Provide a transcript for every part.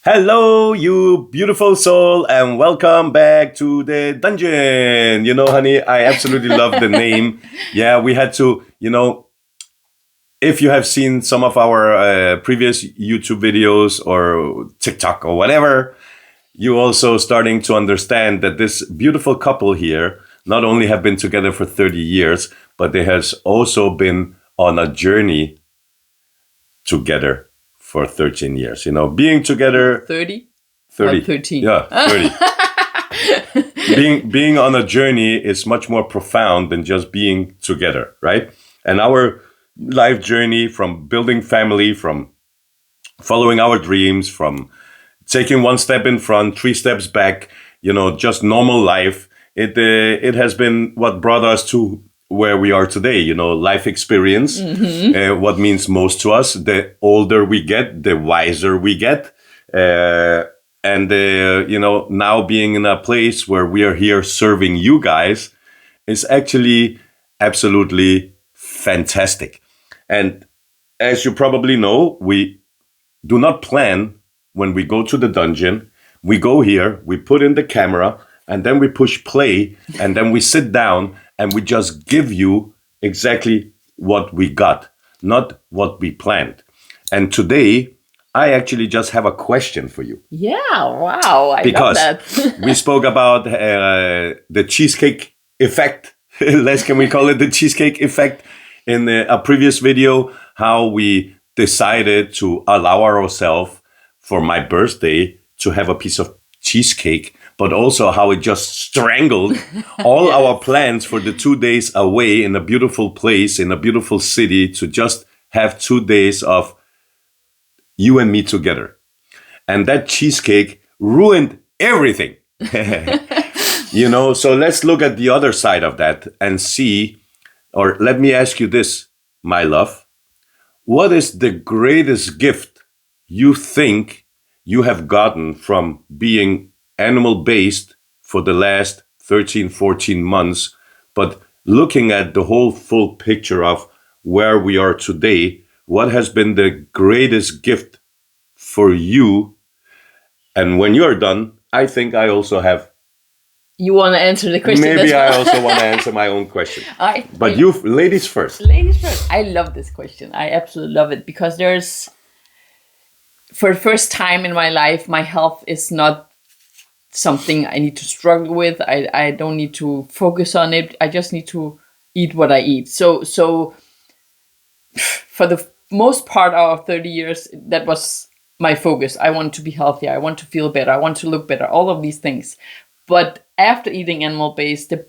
Hello, you beautiful soul, and welcome back to the dungeon. Honey, I absolutely love the name. Yeah, we had to, if you have seen some of our previous YouTube videos or TikTok or whatever, you also starting to understand that this beautiful couple here not only have been together for 30 years, but they has also been on a journey together for 13 years. Being together 30 or 30. 13? Yeah, 30. Being on a journey is much more profound than just being together, right? And our life journey, from building family, from following our dreams, from taking one step in front, three steps back, just normal life. It has been what brought us to where we are today. Life experience. What means most to us. The older we get, the wiser we get. And now being in a place where we are here serving you guys is actually absolutely fantastic. And as you probably know, we do not plan when we go to the dungeon. We go here, we put in the camera, and then we push play, and then we sit down and we just give you exactly what we got, not what we planned. And today, I actually just have a question for you. Yeah, wow, I Because love that. we spoke about the cheesecake effect. Can we call it the cheesecake effect? In a previous video, how we decided to allow ourselves for my birthday to have a piece of cheesecake, but also how it just strangled all our plans for the 2 days away in a beautiful place, in a beautiful city, to just have 2 days of you and me together. And that cheesecake ruined everything. So let's look at the other side of that and see, or let me ask you this, my love. What is the greatest gift you think you have gotten from being animal based for the last 13, 14 months, but looking at the whole full picture of where we are today? What has been the greatest gift for you? And when you're done, I think I also have. You want to answer the question? Maybe I also want to answer my own question. But you, ladies first. Ladies first. I love this question. I absolutely love it because for the first time in my life, my health is not something I need to struggle with. I don't need to focus on it. I just need to eat what I eat. So for the most part of 30 years, that was my focus. I want to be healthier. I want to feel better. I want to look better. All of these things. But after eating animal-based, the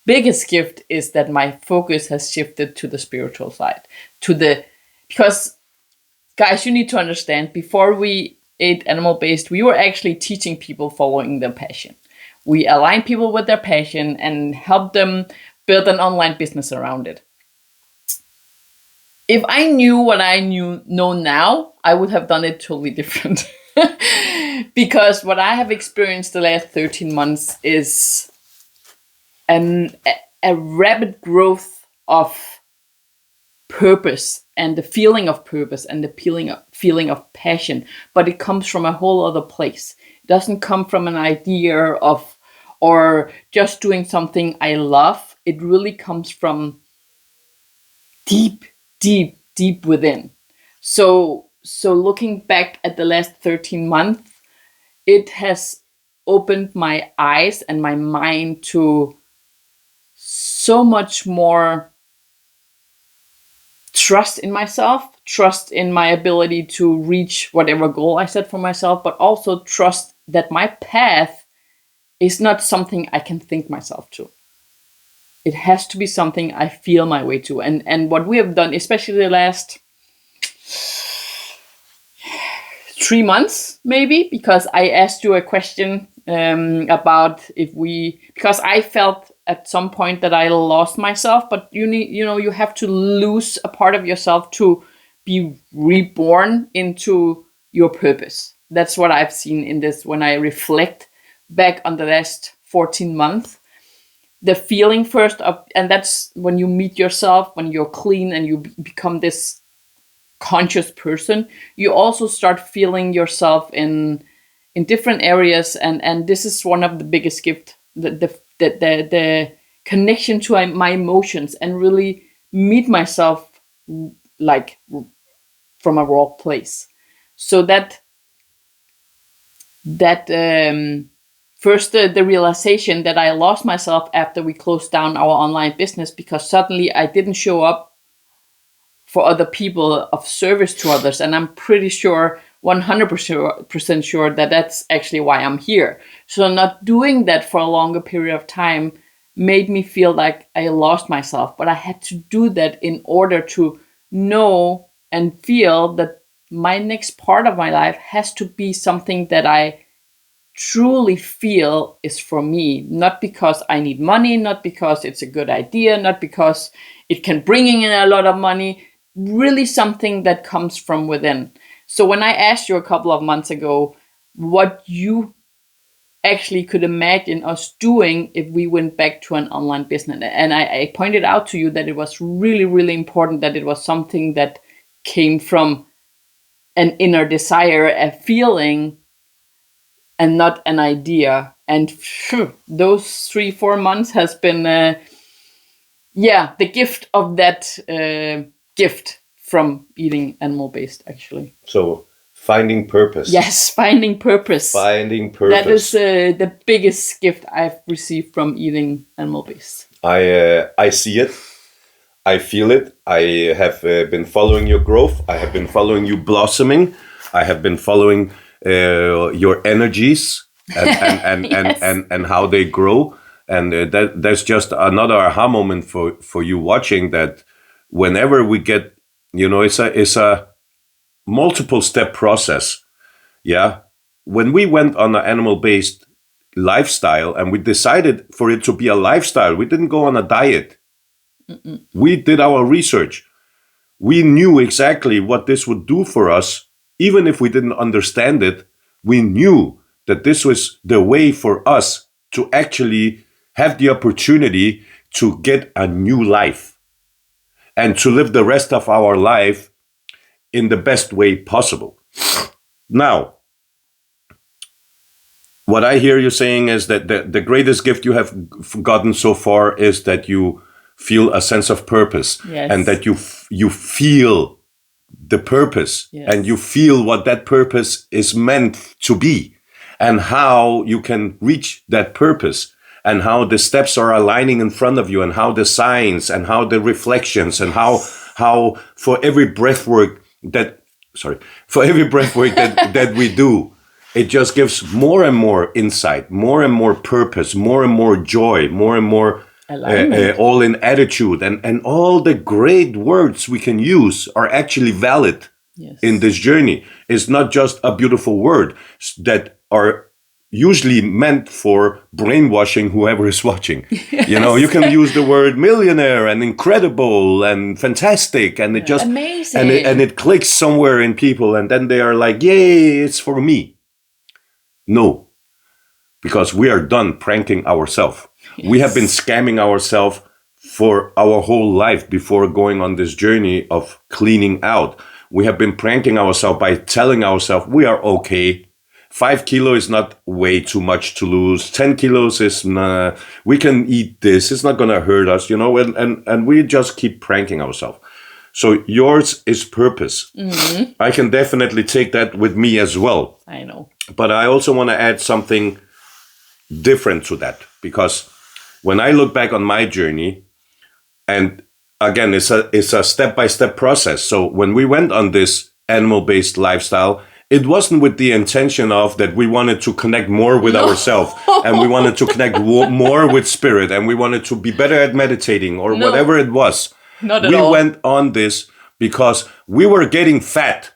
biggest gift is that my focus has shifted to the spiritual side. Because, guys, you need to understand, before we ate animal-based, we were actually teaching people following their passion. We align people with their passion and help them build an online business around it. If I knew what I know now, I would have done it totally different. Because what I have experienced the last 13 months is a rapid growth of purpose and the feeling of purpose and the feeling of passion. But it comes from a whole other place. It doesn't come from an idea of or just doing something I love. It really comes from deep within. So looking back at the last 13 months, it has opened my eyes and my mind to so much more trust in myself, trust in my ability to reach whatever goal I set for myself, but also trust that my path is not something I can think myself to. It has to be something I feel my way to. And what we have done, especially the last 3 months, maybe, because I asked you a question about because I felt at some point that I lost myself, but you have to lose a part of yourself to be reborn into your purpose. That's what I've seen in this when I reflect back on the last 14 months. The feeling first of, and that's when you meet yourself, when you're clean and you become this conscious person, you also start feeling yourself in different areas, and this is one of the biggest gift, the connection to my emotions, and really meet myself like from a raw place. So that first, the realization that I lost myself after we closed down our online business, because suddenly I didn't show up for other people of service to others. And I'm pretty sure, 100% sure, that that's actually why I'm here. So not doing that for a longer period of time made me feel like I lost myself. But I had to do that in order to know and feel that my next part of my life has to be something that I truly feel is for me, not because I need money, not because it's a good idea, not because it can bring in a lot of money, really something that comes from within. So when I asked you a couple of months ago what you actually could imagine us doing if we went back to an online business, and I pointed out to you that it was really, really important that it was something that came from an inner desire, a feeling, and not an idea. And those 3-4 months has been the gift of that gift from eating animal based, actually. So finding purpose. Yes, finding purpose. Finding purpose. That is the biggest gift I've received from eating animal based. I see it. I feel it. I have been following your growth. I have been following you blossoming. I have been following your energies and how they grow. And that's just another aha moment for you watching, that whenever we get, it's a multiple step process. Yeah. When we went on an animal based lifestyle and we decided for it to be a lifestyle, we didn't go on a diet. Mm-mm. We did our research. We knew exactly what this would do for us. Even if we didn't understand it, we knew that this was the way for us to actually have the opportunity to get a new life and to live the rest of our life in the best way possible. Now, what I hear you saying is that the greatest gift you have gotten so far is that you feel a sense of purpose. Yes. And that you feel the purpose. Yes. And you feel what that purpose is meant to be, and how you can reach that purpose, and how the steps are aligning in front of you, and how the signs and how the reflections, and how for every breath work that we do, it just gives more and more insight, more and more purpose, more and more joy, more and more all in attitude, and all the great words we can use are actually valid. Yes. In this journey. It's not just a beautiful word that are usually meant for brainwashing whoever is watching. Yes. You can use the word millionaire and incredible and fantastic, and it just amazing, and it clicks somewhere in people, and then they are like, yay, it's for me. No, because we are done pranking ourselves. Yes. We have been scamming ourselves for our whole life before going on this journey of cleaning out. We have been pranking ourselves by telling ourselves we are okay. 5 kilos is not way too much to lose. 10 kilos is, we can eat this. It's not going to hurt us, and we just keep pranking ourselves. So yours is purpose. Mm-hmm. I can definitely take that with me as well. I know. But I also want to add something different to that, because when I look back on my journey, and again, it's a step-by-step process. So when we went on this animal-based lifestyle, it wasn't with the intention of that we wanted to connect more with ourselves, and we wanted to connect more with spirit, and we wanted to be better at meditating or whatever it was. Not at all. We went on this because we were getting fat.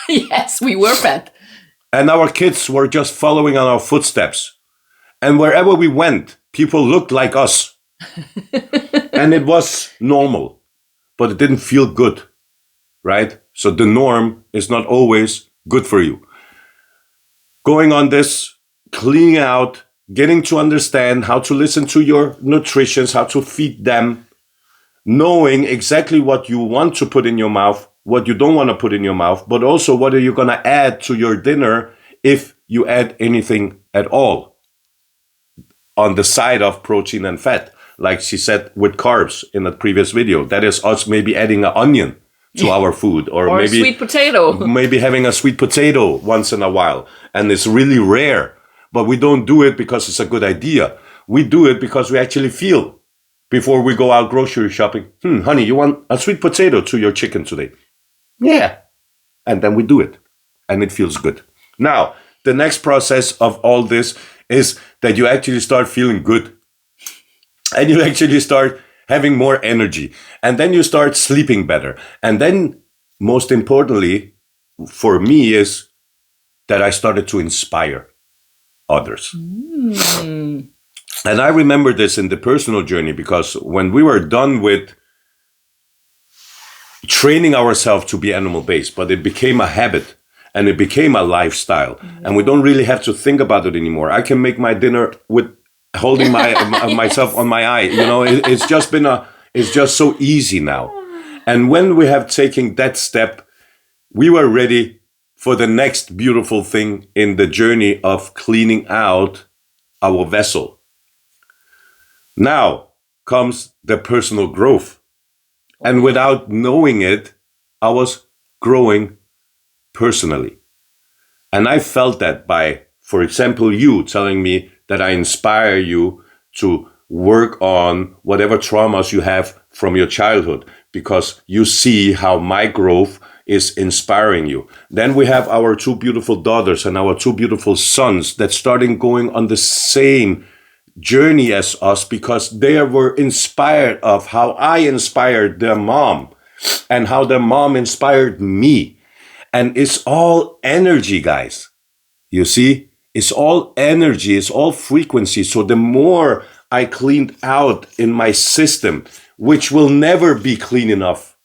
Yes, we were fat. And our kids were just following on our footsteps. And wherever we went, people looked like us. And it was normal, but it didn't feel good, right? So the norm is not always good for you. Going on this, cleaning out, getting to understand how to listen to your nutritions, how to feed them, knowing exactly what you want to put in your mouth what you don't want to put in your mouth, but also what are you going to add to your dinner if you add anything at all on the side of protein and fat. Like she said with carbs in the previous video, that is us maybe adding an onion to our food, or maybe a sweet potato. maybe having a sweet potato once in a while. And it's really rare, but we don't do it because it's a good idea. We do it because we actually feel before we go out grocery shopping, honey, you want a sweet potato to your chicken today? Yeah. And then we do it and it feels good. Now, the next process of all this is that you actually start feeling good and you actually start having more energy, and then you start sleeping better. And then most importantly for me is that I started to inspire others. And I remember this in the personal journey, because when we were done with training ourselves to be animal-based, but it became a habit and it became a lifestyle, and we don't really have to think about it anymore. I can make my dinner with holding my myself on my eye. You know, it's just so easy now. And when we have taken that step, we were ready for the next beautiful thing in the journey of cleaning out our vessel. Now comes the personal growth. And without knowing it, I was growing personally. And I felt that by, for example, you telling me that I inspire you to work on whatever traumas you have from your childhood, because you see how my growth is inspiring you. Then we have our two beautiful daughters and our two beautiful sons that starting going on the same journey as us, because they were inspired of how I inspired their mom and how their mom inspired me. And it's all energy, guys. You see, it's all energy, it's all frequency. So the more I cleaned out in my system, which will never be clean enough.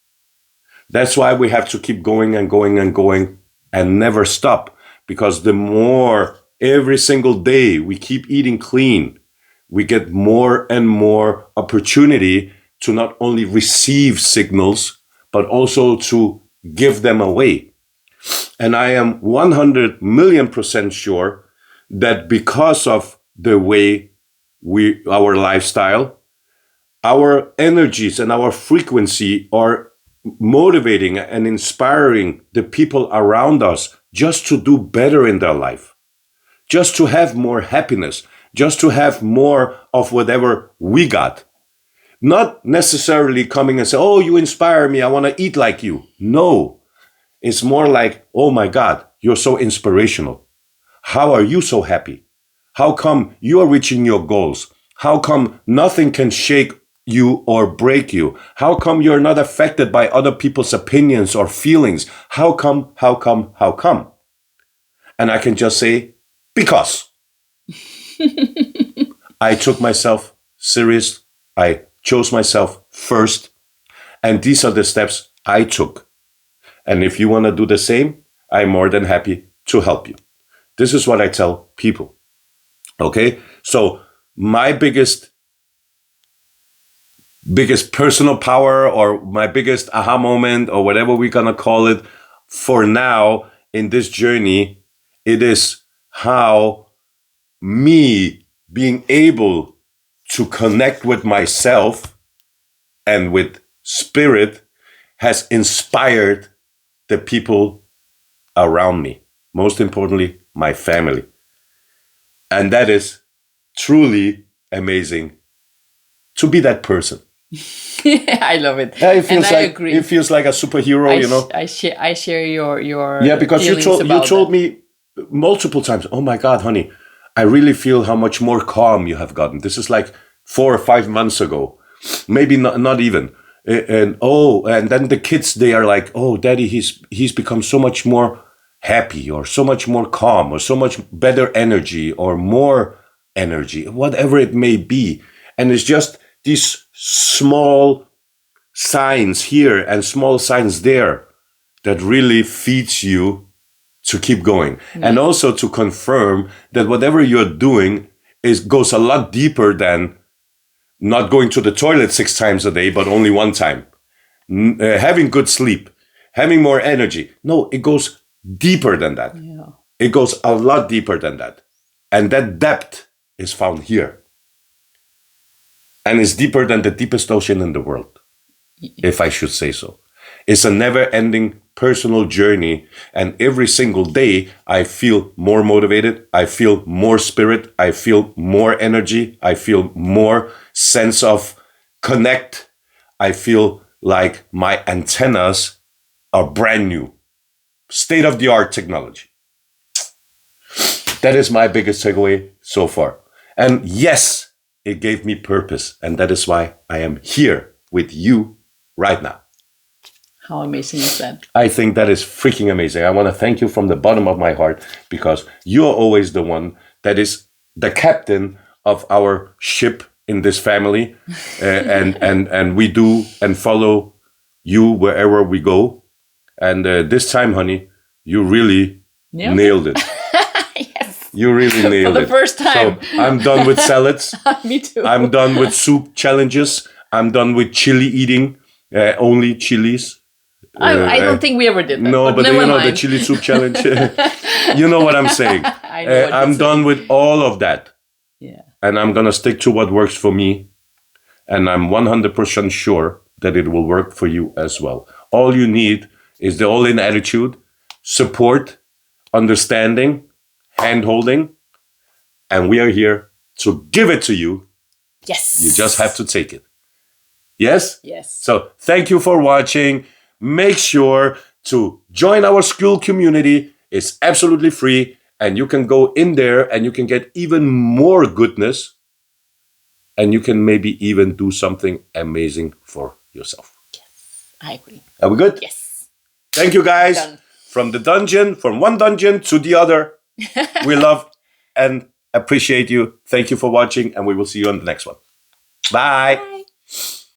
That's why we have to keep going and going and going and never stop. Because the more every single day we keep eating clean, we get more and more opportunity to not only receive signals, but also to give them away. And I am 100 million% sure that because of the way our lifestyle, our energies and our frequency are motivating and inspiring the people around us just to do better in their life, just to have more happiness, just to have more of whatever we got. Not necessarily coming and say, oh, you inspire me, I want to eat like you. No, it's more like, oh my God, you're so inspirational. How are you so happy? How come you are reaching your goals? How come nothing can shake you or break you? How come you're not affected by other people's opinions or feelings? How come? And I can just say, because I took myself serious. I chose myself first. And these are the steps I took. And if you want to do the same, I'm more than happy to help you. This is what I tell people. Okay? So my biggest personal power, or my biggest aha moment, or whatever we're going to call it for now in this journey, it is how me being able to connect with myself and with spirit has inspired the people around me. Most importantly, my family. And that is truly amazing to be that person. I love it. Yeah, I agree. It feels like a superhero, you know. I share your yeah, because you told that. me multiple times, oh my God, honey, I really feel how much more calm you have gotten. This is like 4 or 5 months ago, maybe not even. And then the kids, they are like, oh, Daddy, he's become so much more happy, or so much more calm, or so much better energy, or more energy, whatever it may be. And it's just these small signs here and small signs there that really feeds you to keep going. And also to confirm that whatever you're doing goes a lot deeper than not going to the toilet 6 times a day, but only 1 time. Having good sleep, having more energy. No, it goes deeper than that. Yeah. It goes a lot deeper than that. And that depth is found here. And it's deeper than the deepest ocean in the world, if I should say so. It's a never-ending personal journey. And every single day, I feel more motivated. I feel more spirit. I feel more energy. I feel more sense of connect. I feel like my antennas are brand new. State-of-the-art technology. That is my biggest takeaway so far. And yes, it gave me purpose. And that is why I am here with you right now. How amazing is that? I think that is freaking amazing. I want to thank you from the bottom of my heart because you're always the one that is the captain of our ship in this family. And we do and follow you wherever we go. And this time, honey, you really nailed it. Yes. You really nailed it. For the first time. So I'm done with salads. Me too. I'm done with soup challenges. I'm done with chili eating. Only chilies. I don't think we ever did that. No, but never you know mind. the chili soup challenge. You know what I'm saying. I know what I'm you're done with all of that. Yeah. And I'm going to stick to what works for me. And I'm 100% sure that it will work for you as well. All you need is the all-in attitude, support, understanding, hand-holding. And we are here to give it to you. Yes. You just have to take it. Yes? Yes. So thank you for watching. Make sure to join our school community. It's absolutely free. And you can go in there and you can get even more goodness. And you can maybe even do something amazing for yourself. Yes, I agree. Are we good? Yes. Thank you, guys. Done. From one dungeon to the other. We love and appreciate you. Thank you for watching. And we will see you on the next one. Bye. Bye.